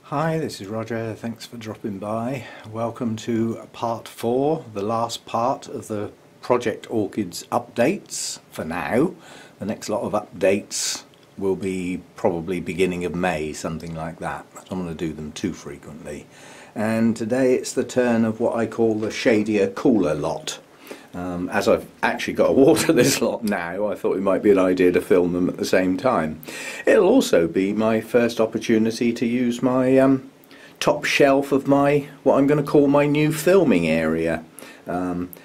Hi, this is Roger. Thanks for dropping by. Welcome to part 4, the last part of the Project Orchids updates for now. The next lot of updates will be probably beginning of May, something like that. I don't want to do them too frequently. And today it's the turn of what I call the shadier, cooler lot. As I've actually got to water this lot now, I thought it might be an idea to film them at the same time. It'll also be my first opportunity to use my top shelf of my, what I'm going to call my new filming area.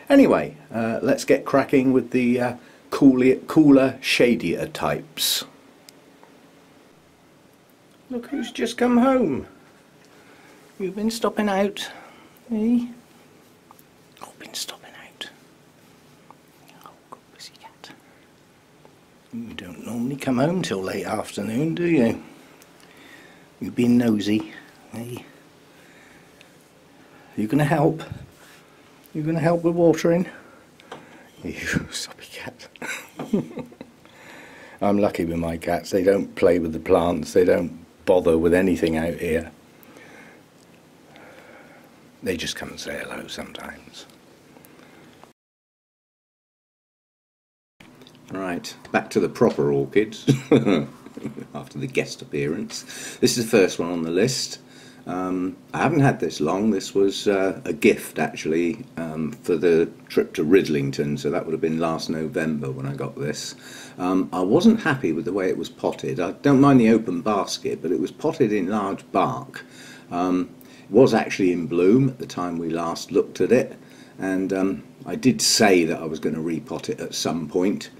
Anyway, let's get cracking with the cooler, shadier types. Look who's just come home. You've been stopping out, eh? I've been stopping out. You don't normally come home till late afternoon, do you? You've been nosy, eh? You gonna help? You gonna help with watering? You soppy cat. I'm lucky with my cats. They don't play with the plants. They don't bother with anything out here. They just come and say hello sometimes. Right, back to the proper orchids after the guest appearance. This is the first one on the list. I haven't had this long. This was a gift actually for the trip to Ridlington, so that would have been last November when I got this. I wasn't happy with the way it was potted. I don't mind the open basket, but it was potted in large bark. It was actually in bloom at the time we last looked at it, and I did say that I was going to repot it at some point.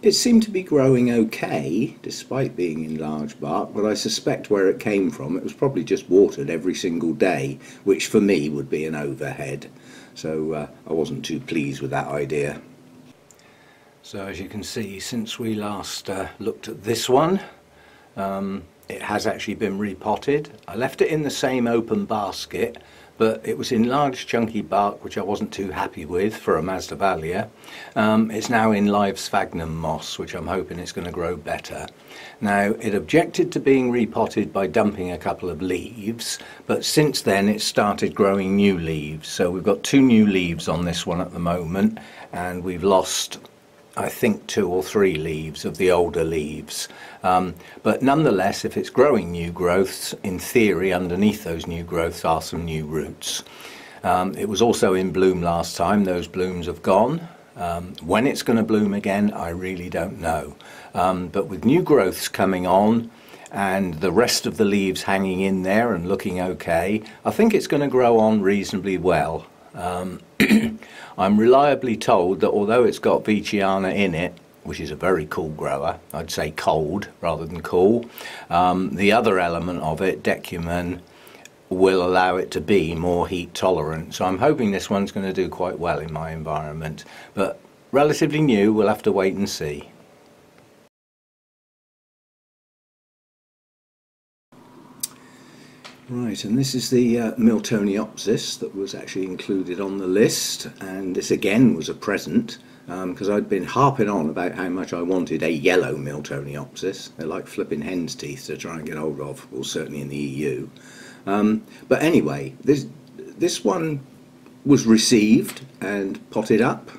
It seemed to be growing okay despite being in large bark, but I suspect where it came from, it was probably just watered every single day, which for me would be an overhead, so I wasn't too pleased with that idea. So as you can see, since we last looked at this one, it has actually been repotted. I left it in the same open basket, but it was in large chunky bark which I wasn't too happy with for a Masdevallia. It's now in live sphagnum moss, which I'm hoping it's going to grow better. Now, it objected to being repotted by dumping a couple of leaves, but since then it's started growing new leaves. So we've got 2 new leaves on this one at the moment, and we've lost, I think, 2 or 3 leaves of the older leaves. But nonetheless, if it's growing new growths, in theory underneath those new growths are some new roots. It was also in bloom last time. Those blooms have gone. When it's going to bloom again, I really don't know. But with new growths coming on and the rest of the leaves hanging in there and looking okay, I think it's going to grow on reasonably well. I'm reliably told that although it's got Veitchiana in it, which is a very cool grower, I'd say cold rather than cool, the other element of it, decuman, will allow it to be more heat tolerant. So I'm hoping this one's going to do quite well in my environment, but relatively new, we'll have to wait and see. Right, and this is the Miltoniopsis that was actually included on the list, and this again was a present because I'd been harping on about how much I wanted a yellow Miltoniopsis. They're like flipping hen's teeth to try and get hold of, well, certainly in the EU. But anyway, this one was received and potted up.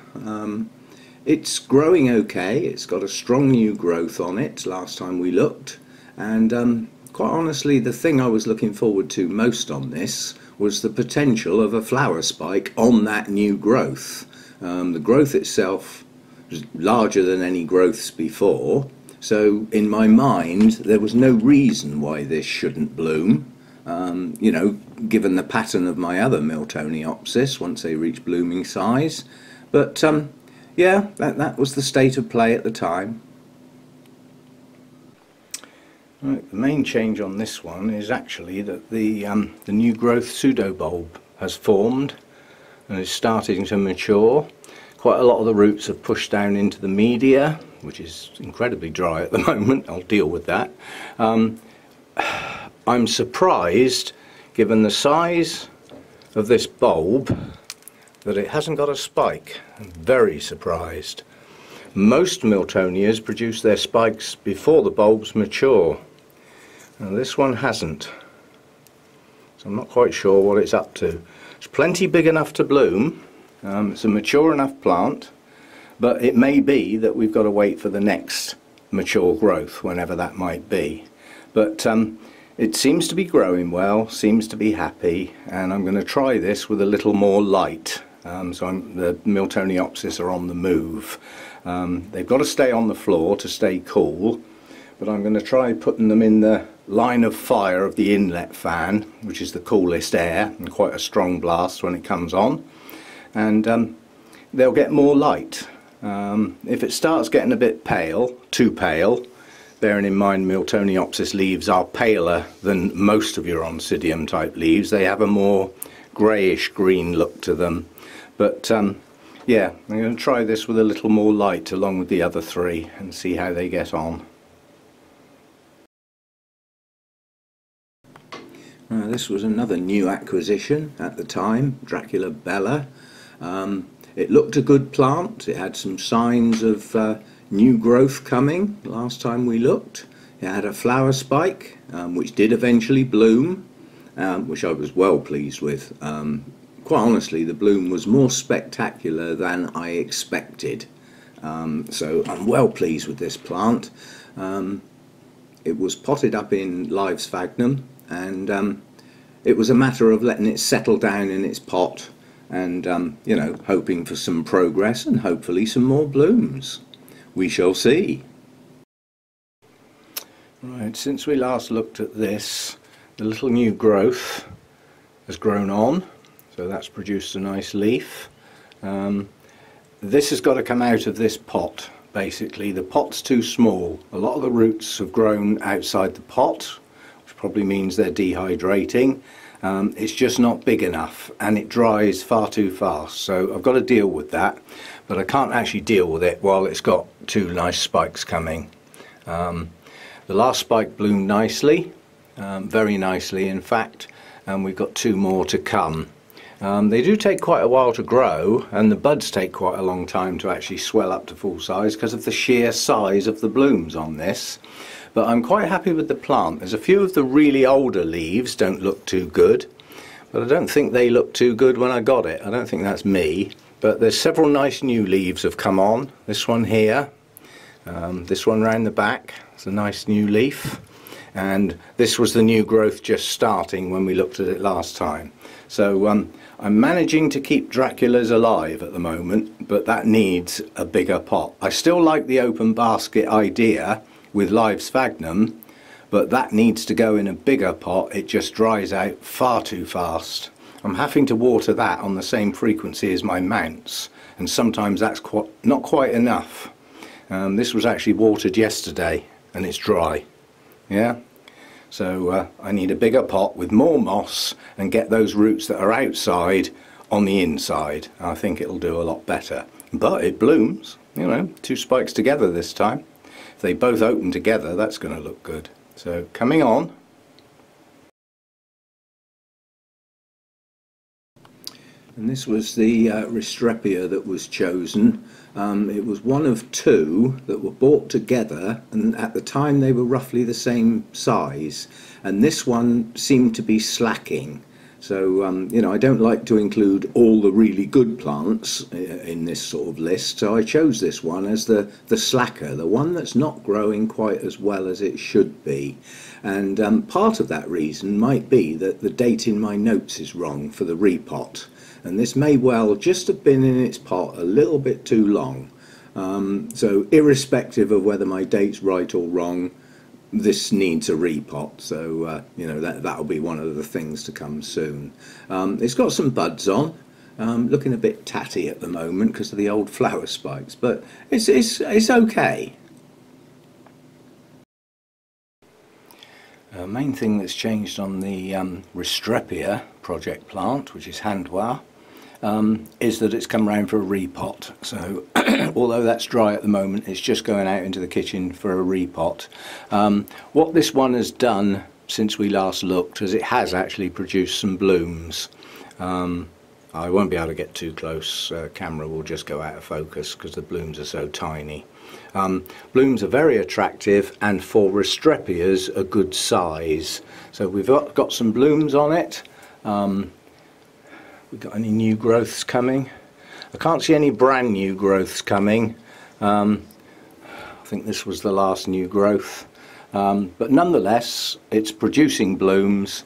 It's growing okay. It's got a strong new growth on it last time we looked, and quite honestly, the thing I was looking forward to most on this was the potential of a flower spike on that new growth. The growth itself was larger than any growths before, so in my mind there was no reason why this shouldn't bloom. You know, given the pattern of my other Miltoniopsis once they reach blooming size. But yeah, that was the state of play at the time. Right, the main change on this one is actually that the new growth pseudobulb has formed and is starting to mature. Quite a lot of the roots have pushed down into the media, which is incredibly dry at the moment. I'll deal with that. I'm surprised, given the size of this bulb, that it hasn't got a spike. I'm very surprised. Most Miltonias produce their spikes before the bulbs mature. Now this one hasn't. so I'm not quite sure what it's up to. It's plenty big enough to bloom. It's a mature enough plant, but it may be that we've got to wait for the next mature growth, whenever that might be. But it seems to be growing well, seems to be happy, and I'm going to try this with a little more light. The Miltoniopsis are on the move. They've got to stay on the floor to stay cool, but I'm going to try putting them in the line of fire of the inlet fan, which is the coolest air and quite a strong blast when it comes on, and they'll get more light. If it starts getting a bit pale, too pale, bearing in mind Miltoniopsis leaves are paler than most of your Oncidium type leaves, they have a more greyish green look to them. But yeah, I'm going to try this with a little more light along with the other three and see how they get on. This was another new acquisition at the time, Dracula Bella. It looked a good plant. It had some signs of new growth coming last time we looked. It had a flower spike, which did eventually bloom, which I was well pleased with. Quite honestly, the bloom was more spectacular than I expected. So I'm well pleased with this plant. It was potted up in live sphagnum, and it was a matter of letting it settle down in its pot and you know, hoping for some progress and hopefully some more blooms. We shall see. Right, since we last looked at this, the little new growth has grown on, so that's produced a nice leaf. This has got to come out of this pot. Basically, the pot's too small. A lot of the roots have grown outside the pot, which probably means they're dehydrating. It's just not big enough, and it dries far too fast, so I've got to deal with that, but I can't actually deal with it while it's got two nice spikes coming. The last spike bloomed nicely, very nicely in fact, and we've got two more to come. They do take quite a while to grow, and the buds take quite a long time to actually swell up to full size because of the sheer size of the blooms on this. But I'm quite happy with the plant. There's a few of the really older leaves don't look too good, but I don't think they looked too good when I got it. I don't think that's me. But there's several nice new leaves have come on. This one here, this one round the back, it's a nice new leaf. And this was the new growth just starting when we looked at it last time. So I'm managing to keep Draculas alive at the moment, but that needs a bigger pot. I still like the open basket idea with live sphagnum, but that needs to go in a bigger pot. It just dries out far too fast. I'm having to water that on the same frequency as my mounts, and sometimes that's not quite enough. This was actually watered yesterday and it's dry. Yeah, so I need a bigger pot with more moss and get those roots that are outside on the inside. I think it'll do a lot better. But it blooms, you know, two spikes together this time. If they both open together, that's going to look good. So coming on. And this was the Restrepia that was chosen. It was one of two that were bought together, and at the time they were roughly the same size, and this one seemed to be slacking. So you know, I don't like to include all the really good plants in this sort of list, so I chose this one as the slacker, the one that's not growing quite as well as it should be. And part of that reason might be that the date in my notes is wrong for the repot, and this may well just have been in its pot a little bit too long. So irrespective of whether my date's right or wrong, this needs a repot, so you know, that'll be one of the things to come soon. It's got some buds on, looking a bit tatty at the moment because of the old flower spikes, but it's okay. Main thing that's changed on the Restrepia project plant, which is Handois, is that it's come round for a repot. So although that's dry at the moment, it's just going out into the kitchen for a repot. What this one has done since we last looked is it has actually produced some blooms. I won't be able to get too close, camera will just go out of focus because the blooms are so tiny. Blooms are very attractive, and for Restrepias a good size. So we've got some blooms on it. We got any new growths coming? I can't see any brand new growths coming. I think this was the last new growth. But nonetheless, it's producing blooms.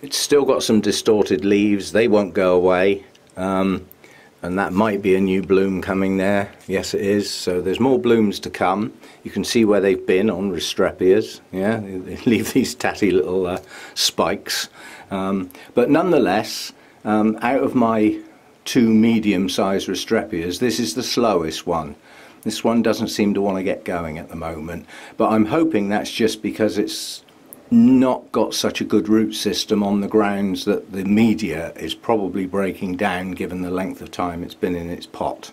It's still got some distorted leaves. They won't go away. And that might be a new bloom coming there. Yes, it is. So there's more blooms to come. You can see where they've been on Restrepias. Yeah, they leave these tatty little spikes. But nonetheless, out of my 2 medium-sized Restrepias, this is the slowest one. This one doesn't seem to want to get going at the moment. But I'm hoping that's just because it's not got such a good root system on the grounds that the media is probably breaking down given the length of time it's been in its pot.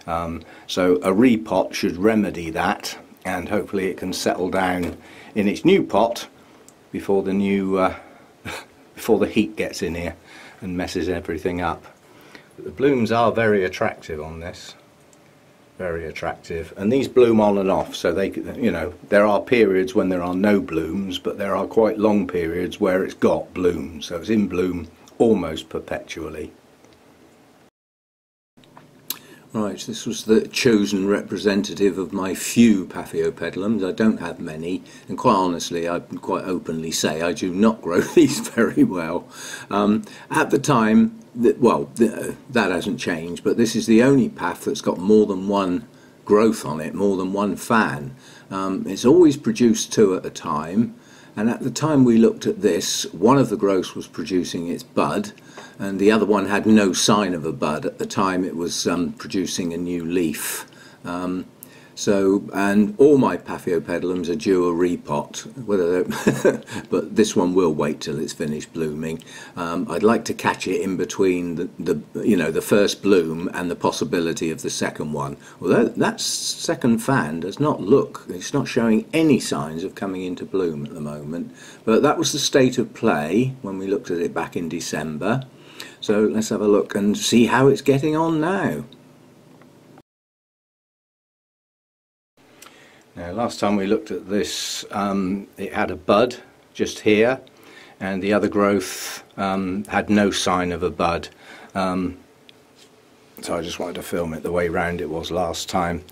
So a repot should remedy that, and hopefully it can settle down in its new pot before the new before the heat gets in here and messes everything up. But the blooms are very attractive on this. Very attractive, and these bloom on and off, so they, you know, there are periods when there are no blooms, but there are quite long periods where it's got blooms, so it's in bloom almost perpetually. Right, this was the chosen representative of my few Paphiopedilums. I don't have many, and quite honestly, I can quite openly say I do not grow these very well. At the time, that hasn't changed, but this is the only Paph that's got more than one growth on it, more than one fan. It's always produced 2 at a time, and at the time we looked at this, one of the growths was producing its bud, and the other one had no sign of a bud. At the time it was producing a new leaf. And all my Paphiopedilums are due a repot, but this one will wait till it's finished blooming. I'd like to catch it in between the first bloom and the possibility of the second one. Although that second fan does not look, it's not showing any signs of coming into bloom at the moment. But that was the state of play when we looked at it back in December. So let's have a look and see how it's getting on now. Now, last time we looked at this, it had a bud just here, and the other growth had no sign of a bud. So I just wanted to film it the way round it was last time.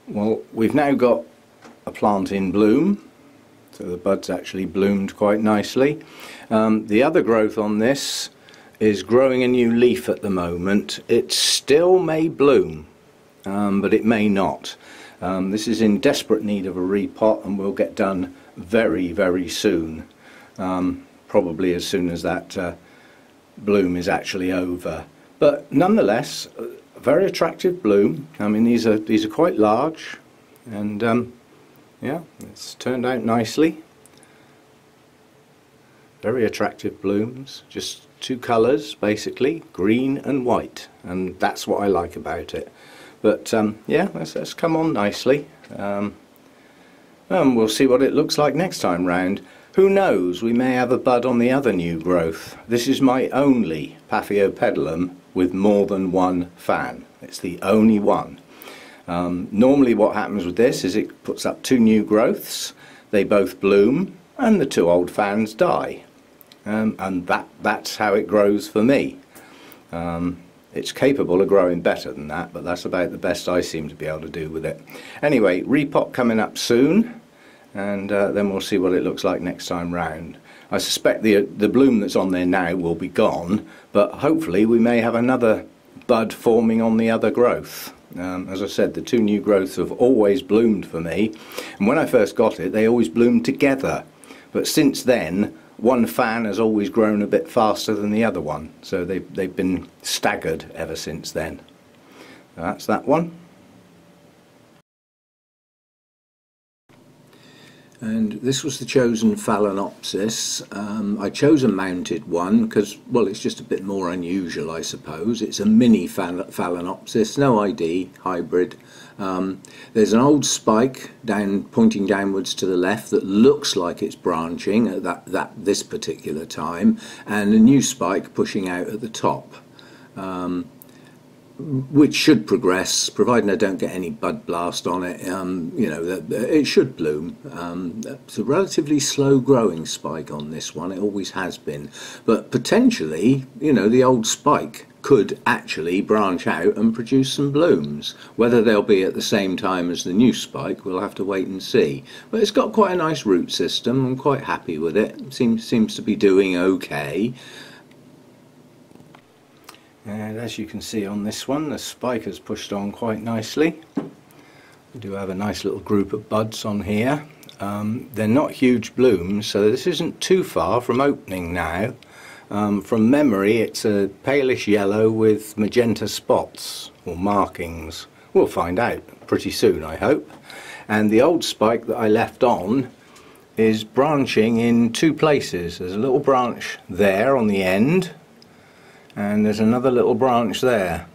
Well, we've now got a plant in bloom, so the bud's actually bloomed quite nicely. The other growth on this is growing a new leaf at the moment. It still may bloom, but it may not. This is in desperate need of a repot and will get done very, very soon. Probably as soon as that bloom is actually over. But nonetheless, a very attractive bloom. I mean, these are quite large, and yeah, it's turned out nicely. Very attractive blooms. Just 2 colours basically, green and white, and that's what I like about it. But yeah, that's come on nicely. We'll see what it looks like next time round. Who knows, we may have a bud on the other new growth. This is my only Paphiopedilum with more than one fan. It's the only one. Normally what happens with this is it puts up 2 new growths, they both bloom, and the 2 old fans die. And that's how it grows for me. It's capable of growing better than that, but that's about the best I seem to be able to do with it. Anyway, repot coming up soon, and then we'll see what it looks like next time round. I suspect the bloom that's on there now will be gone, but hopefully we may have another bud forming on the other growth. As I said, the 2 new growths have always bloomed for me, and when I first got it they always bloomed together, but since then one fan has always grown a bit faster than the other one, so they've been staggered ever since then. That's that one. And this was the chosen Phalaenopsis. I chose a mounted one because, well, it's just a bit more unusual, I suppose. It's a mini Phalaenopsis, no ID, hybrid. There's an old spike pointing downwards to the left that looks like it's branching at this particular time, and a new spike pushing out at the top. which should progress, providing I don't get any bud blast on it. You know, it should bloom. It's a relatively slow growing spike on this one, it always has been, but potentially, you know, the old spike could actually branch out and produce some blooms. Whether they'll be at the same time as the new spike, we'll have to wait and see. But it's got quite a nice root system. I'm quite happy with it. Seems to be doing okay. And as you can see on this one, the spike has pushed on quite nicely. We do have a nice little group of buds on here. They're not huge blooms, so this isn't too far from opening now. From memory, it's a palish yellow with magenta spots or markings. We'll find out pretty soon, I hope. And the old spike that I left on is branching in two places. There's a little branch there on the end, and there's another little branch there.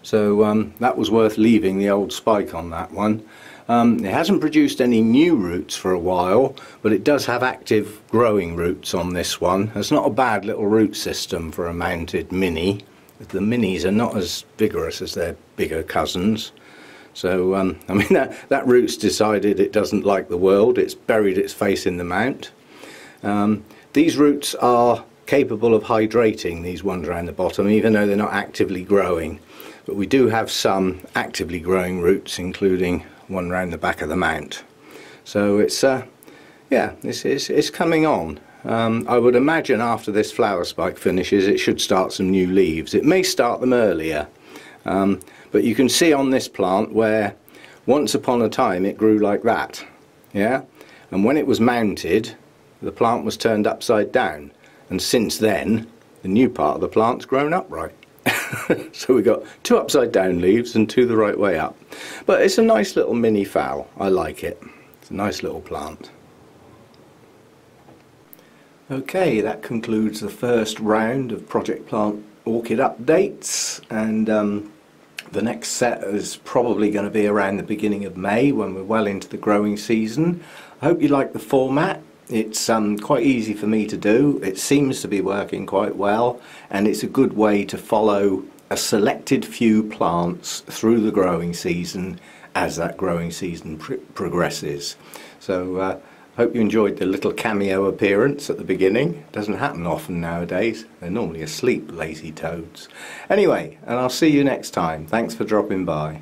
So that was worth leaving the old spike on that one. It hasn't produced any new roots for a while, but it does have active growing roots on this one. It's not a bad little root system for a mounted mini. The minis are not as vigorous as their bigger cousins. So, I mean, that root's decided it doesn't like the world. It's buried its face in the mount. These roots are capable of hydrating, these ones around the bottom, even though they're not actively growing. But we do have some actively growing roots, including one round the back of the mount. So it's yeah, it's coming on. I would imagine after this flower spike finishes it should start some new leaves. It may start them earlier, but you can see on this plant where once upon a time it grew like that, yeah, and when it was mounted the plant was turned upside down, and since then the new part of the plant's grown upright. So we got two upside down leaves and two the right way up. But it's a nice little mini phal. I like it. It's a nice little plant. Okay, that concludes the first round of Project Plant Orchid updates, and the next set is probably going to be around the beginning of May when we're well into the growing season. I hope you like the format. It's quite easy for me to do. It seems to be working quite well, and it's a good way to follow a selected few plants through the growing season as that growing season progresses. So hope you enjoyed the little cameo appearance at the beginning. It doesn't happen often nowadays. They're normally asleep, lazy toads. Anyway, and I'll see you next time. Thanks for dropping by.